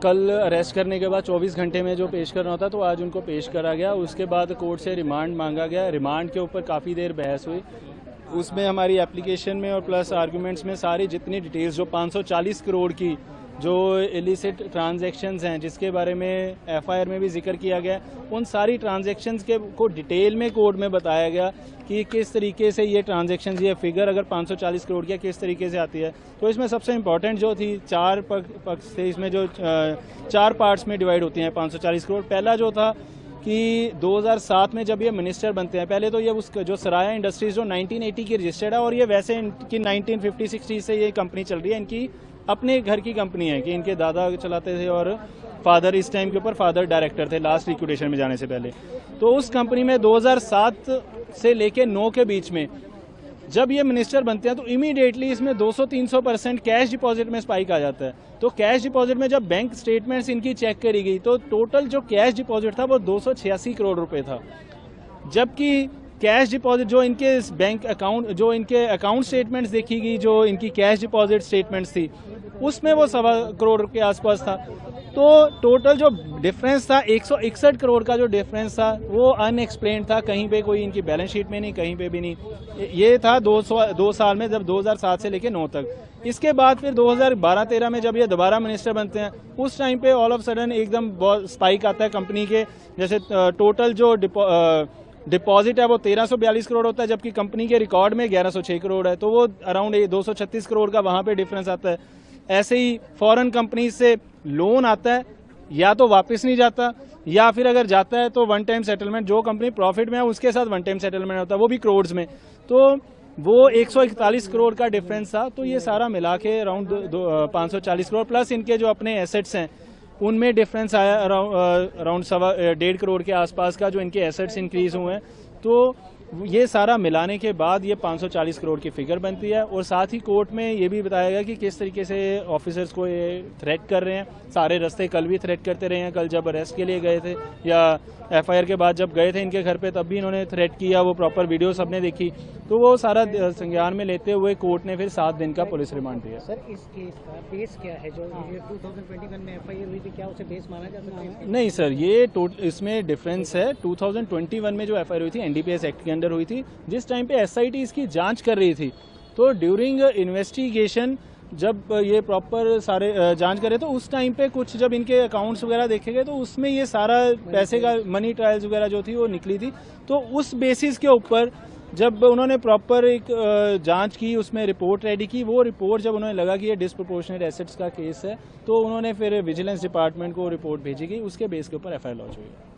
कल अरेस्ट करने के बाद 24 घंटे में जो पेश करना होता तो आज उनको पेश करा गया। उसके बाद कोर्ट से रिमांड मांगा गया। रिमांड के ऊपर काफ़ी देर बहस हुई। उसमें हमारी एप्लीकेशन में और प्लस आर्गूमेंट्स में सारी जितनी डिटेल्स जो 540 करोड़ की जो इलिसिट ट्रांजैक्शंस हैं जिसके बारे में एफआईआर में भी जिक्र किया गया, उन सारी ट्रांजैक्शंस के को डिटेल में कोर्ट में बताया गया कि किस तरीके से ये ट्रांजैक्शंस, ये फिगर अगर 540 करोड़ की किस तरीके से आती है। तो इसमें सबसे इम्पॉर्टेंट जो थी, चार पक्ष थे इसमें, जो चार पार्ट्स में डिवाइड होती हैं 540 करोड़। पहला जो था कि 2007 में जब ये मिनिस्टर बनते हैं, पहले तो ये उसका जो सराया इंडस्ट्रीज जो 1980 की रजिस्टर्ड है और ये वैसे इनकी 1950-60 से ये कंपनी चल रही है, इनकी अपने घर की कंपनी है कि इनके दादा चलाते थे और फादर इस टाइम के ऊपर फादर डायरेक्टर थे लास्ट लिक्विडेशन में जाने से पहले। तो उस कंपनी में 2007 से लेके 9 के बीच में जब ये मिनिस्टर बनते हैं तो इमीडिएटली इसमें 200-300% कैश डिपॉजिट में स्पाइक आ जाता है। तो कैश डिपॉजिट में जब बैंक स्टेटमेंट्स इनकी चेक करी गई तो टोटल जो कैश डिपॉजिट था वो 286 करोड़ रुपए था, जबकि कैश डिपॉजिट जो इनके बैंक अकाउंट, जो इनके अकाउंट स्टेटमेंट्स देखी गई, जो इनकी कैश डिपॉजिट स्टेटमेंट्स थी, उसमें वो 1.25 करोड़ के आसपास था। तो टोटल जो डिफरेंस था 161 करोड़ का जो डिफरेंस था वो अनएक्सप्लेन्ड था, कहीं पे कोई इनकी बैलेंस शीट में नहीं, कहीं पे भी नहीं। ये था 2 साल में, जब 2007 से लेके 9 तक। इसके बाद फिर 2012-13 में जब ये दोबारा मिनिस्टर बनते हैं, उस टाइम पे ऑल ऑफ सडन एकदम बहुत स्पाइक आता है कंपनी के। जैसे टोटल जो डिपॉजिट है वो 1342 करोड़ होता है, जबकि कंपनी के रिकॉर्ड में 1106 करोड़ है। तो वो अराउंड 236 करोड़ का वहाँ पे डिफरेंस आता है। ऐसे ही फॉरेन कंपनी से लोन आता है, या तो वापस नहीं जाता, या फिर अगर जाता है तो वन टाइम सेटलमेंट, जो कंपनी प्रॉफिट में है उसके साथ वन टाइम सेटलमेंट होता है, वो भी करोड़ में। तो वो 141 करोड़ का डिफरेंस था। तो ये सारा मिला के अराउंड 540 करोड़ प्लस इनके जो अपने एसेट्स हैं उनमें डिफरेंस आया अराउंड 1.5 करोड़ के आसपास का, जो इनके एसेट्स इंक्रीज हुए हैं। तो ये सारा मिलाने के बाद ये 540 करोड़ की फिगर बनती है। और साथ ही कोर्ट में ये भी बताया गया कि किस तरीके से ऑफिसर्स को ये थ्रेट कर रहे हैं, सारे रास्ते कल भी थ्रेट करते रहे हैं। कल जब अरेस्ट के लिए गए थे या एफआईआर के बाद जब गए थे इनके घर पे, तब भी इन्होंने थ्रेट किया। वो प्रॉपर वीडियो सबने देखी। तो वो सारा संज्ञान में लेते हुए कोर्ट ने फिर 7 दिन का पुलिस रिमांड दिया। सर, इस केस का बेस क्या है? जो 2021 में एफआईआर हुई थी, क्या उसे बेस माना जा सकता है? नहीं सर, ये इसमें डिफरेंस है। 2021 में जो एफआईआर हुई थी एनडीपीएस एक्ट के अंडर हुई थी, जिस टाइम पे एसआईटी इसकी जांच कर रही थी। तो ड्यूरिंग इन्वेस्टिगेशन जब ये प्रॉपर सारे जांच करे, तो उस टाइम पे कुछ जब इनके अकाउंट्स वगैरह देखे गए तो उसमें ये सारा पैसे का मनी ट्रायल्स वगैरह जो थी वो निकली थी। तो उस बेसिस के ऊपर जब उन्होंने प्रॉपर एक जांच की, उसमें रिपोर्ट रेडी की, वो रिपोर्ट जब उन्होंने लगा कि ये डिस्प्रोपोर्शनेट एसेट्स का केस है, तो उन्होंने फिर विजिलेंस डिपार्टमेंट को रिपोर्ट भेजी गई। उसके बेस के ऊपर एफआईआर लॉन्च हुई।